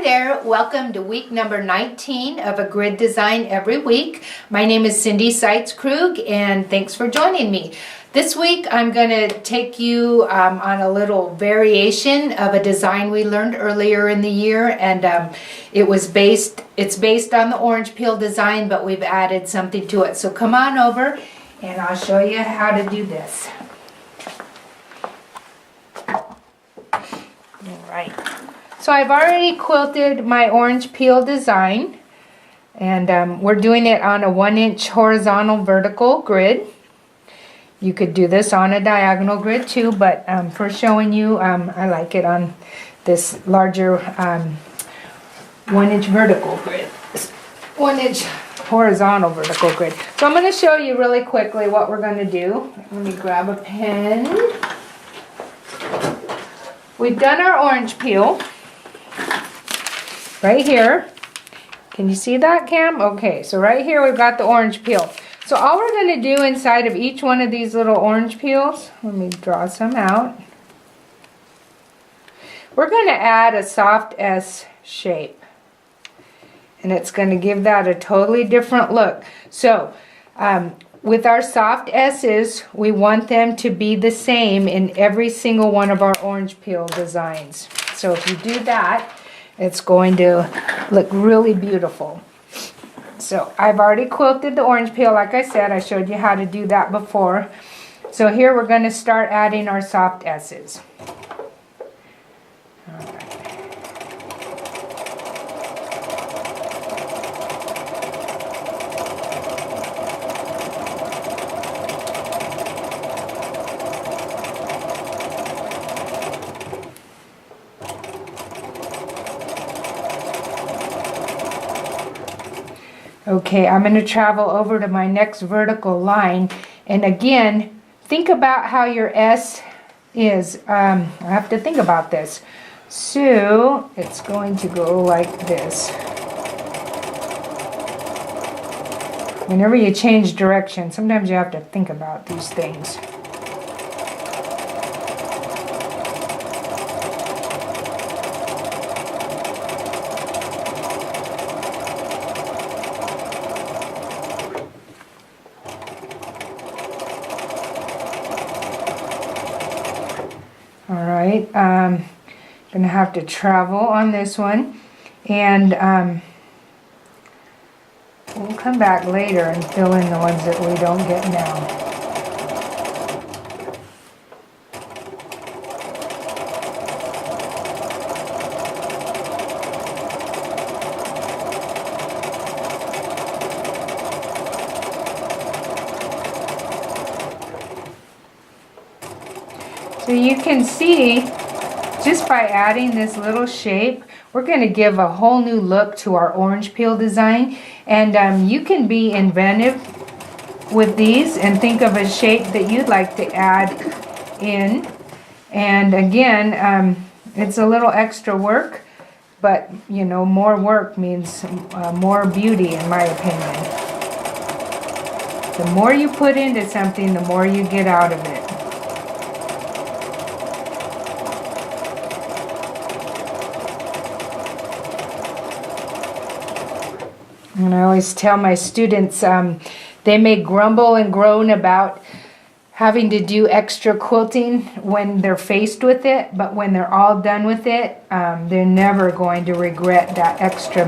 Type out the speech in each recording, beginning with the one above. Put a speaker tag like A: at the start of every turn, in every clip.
A: there, welcome to week number 19 of A Grid Design Every Week. My name is Cindy Seitz-Krug and thanks for joining me. This week I'm going to take you on a little variation of a design we learned earlier in the year, and it's based on the orange peel design, but we've added something to it. So come on over and I'll show you how to do this. Alright. So I've already quilted my orange peel design, and we're doing it on a 1-inch horizontal vertical grid. You could do this on a diagonal grid too, but for showing you, I like it on this larger 1-inch vertical grid, 1-inch horizontal vertical grid. So I'm going to show you really quickly what we're going to do. Let me grab a pen. We've done our orange peel. Right here. Can you see that, Cam? Okay, so right here we've got the orange peel. So all we're going to do inside of each one of these little orange peels, let me draw some out. We're going to add a soft S shape. And it's going to give that a totally different look. So with our soft S's, we want them to be the same in every single one of our orange peel designs. So if you do that, it's going to look really beautiful. So I've already quilted the orange peel, like I said. I showed you how to do that before. So here we're going to start adding our soft S's. All right. Okay, I'm going to travel over to my next vertical line, and again, think about how your S is. I have to think about this. So, it's going to go like this. Whenever you change direction, sometimes you have to think about these things. Alright, I'm going to have to travel on this one, and we'll come back later and fill in the ones that we don't get now. So you can see, just by adding this little shape, we're going to give a whole new look to our orange peel design. And you can be inventive with these and think of a shape that you'd like to add in. And again, it's a little extra work, but you know, more work means more beauty, in my opinion. The more you put into something, the more you get out of it. And I always tell my students, they may grumble and groan about having to do extra quilting when they're faced with it, but when they're all done with it, they're never going to regret that extra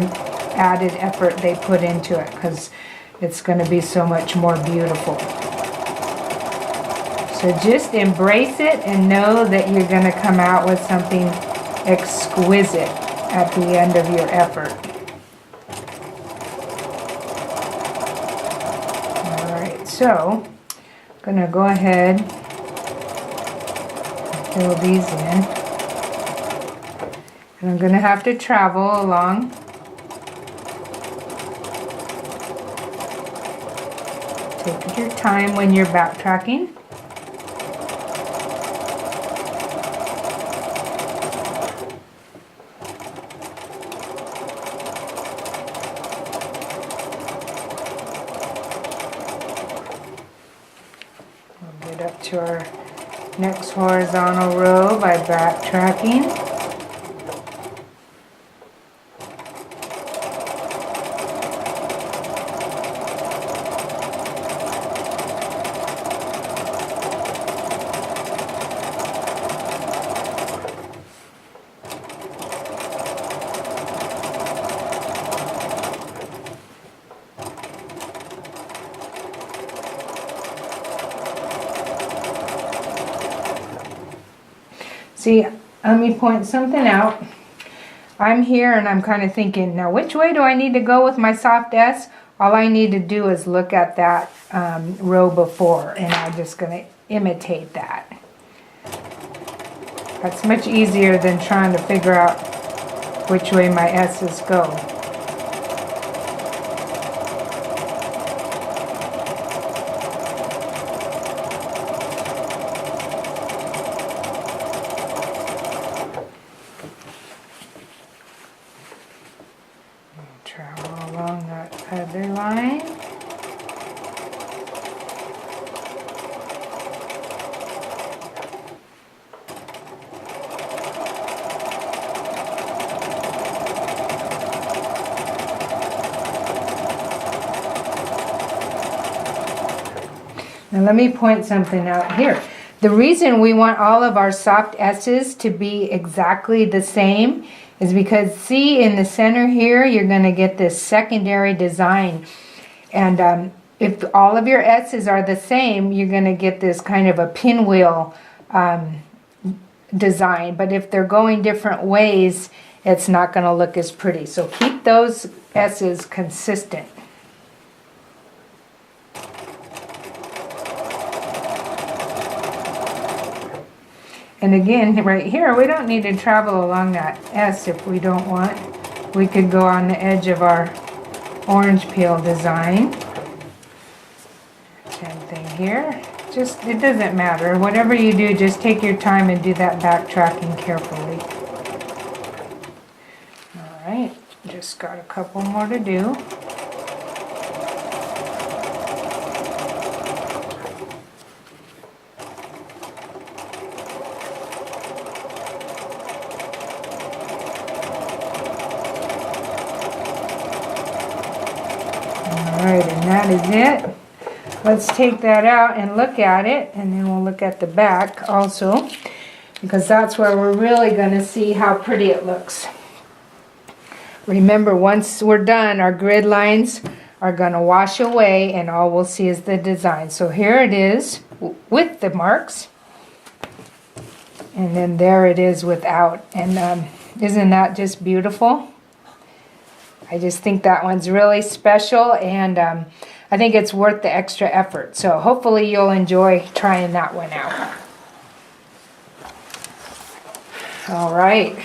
A: added effort they put into it, because it's going to be so much more beautiful. So just embrace it and know that you're going to come out with something exquisite at the end of your effort. So, I'm going to go ahead and fill these in. And I'm going to have to travel along. Take your time when you're backtracking. Up to our next horizontal row by backtracking. See, let me point something out. I'm here and I'm kind of thinking, now which way do I need to go with my soft S? All I need to do is look at that row before, and I'm just going to imitate that. That's much easier than trying to figure out which way my S's go. Travel along that other line. Now let me point something out here. The reason we want all of our soft S's to be exactly the same is because, see, in the center here, you're going to get this secondary design. And if all of your S's are the same, you're going to get this kind of a pinwheel design. But if they're going different ways, it's not going to look as pretty. So keep those S's consistent. And again, right here, we don't need to travel along that S if we don't want. We could go on the edge of our orange peel design. Same thing here. Just, it doesn't matter. Whatever you do, just take your time and do that backtracking carefully. All right, just got a couple more to do. Alright, and that is it. Let's take that out and look at it, and then we'll look at the back also, because that's where we're really going to see how pretty it looks. Remember, once we're done, our grid lines are going to wash away, and all we'll see is the design. So here it is with the marks, and then there it is without. And isn't that just beautiful? I just think that one's really special, and I think it's worth the extra effort. So hopefully you'll enjoy trying that one out. All right.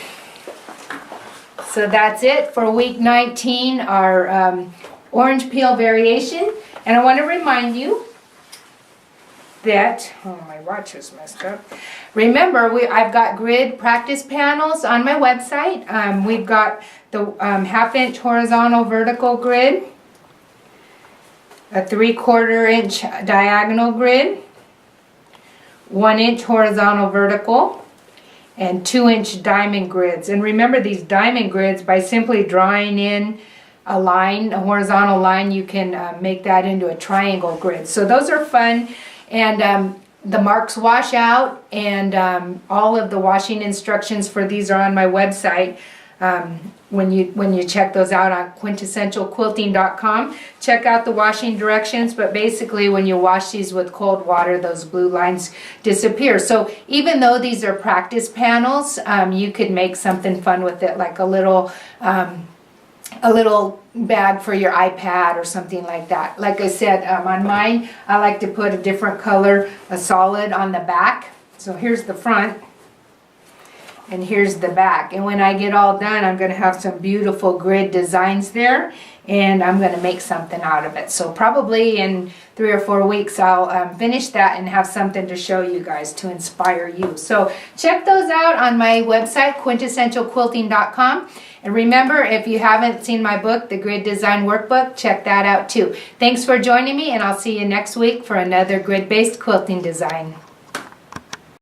A: So that's it for week 19, our orange peel variation. And I want to remind you that, oh, my watch is messed up. Remember, I've got grid practice panels on my website. We've got the half-inch horizontal vertical grid, a 3/4 inch diagonal grid, 1 inch horizontal vertical, and 2-inch diamond grids. And remember, these diamond grids, by simply drawing in a line, a horizontal line, you can make that into a triangle grid. So those are fun. And the marks wash out, and all of the washing instructions for these are on my website. When you check those out on quintessentialquilting.com, check out the washing directions. But basically, when you wash these with cold water, those blue lines disappear. So even though these are practice panels, you could make something fun with it, like a little bag for your iPad or something like that. Like I said, on mine, I like to put a different color, a solid, on the back. So here's the front, and here's the back. And when I get all done, I'm going to have some beautiful grid designs there, and I'm going to make something out of it. So probably in 3 or 4 weeks, I'll finish that and have something to show you guys to inspire you. So check those out on my website, quintessentialquilting.com. And remember, if you haven't seen my book, The Grid Design Workbook, check that out too. Thanks for joining me, and I'll see you next week for another grid-based quilting design.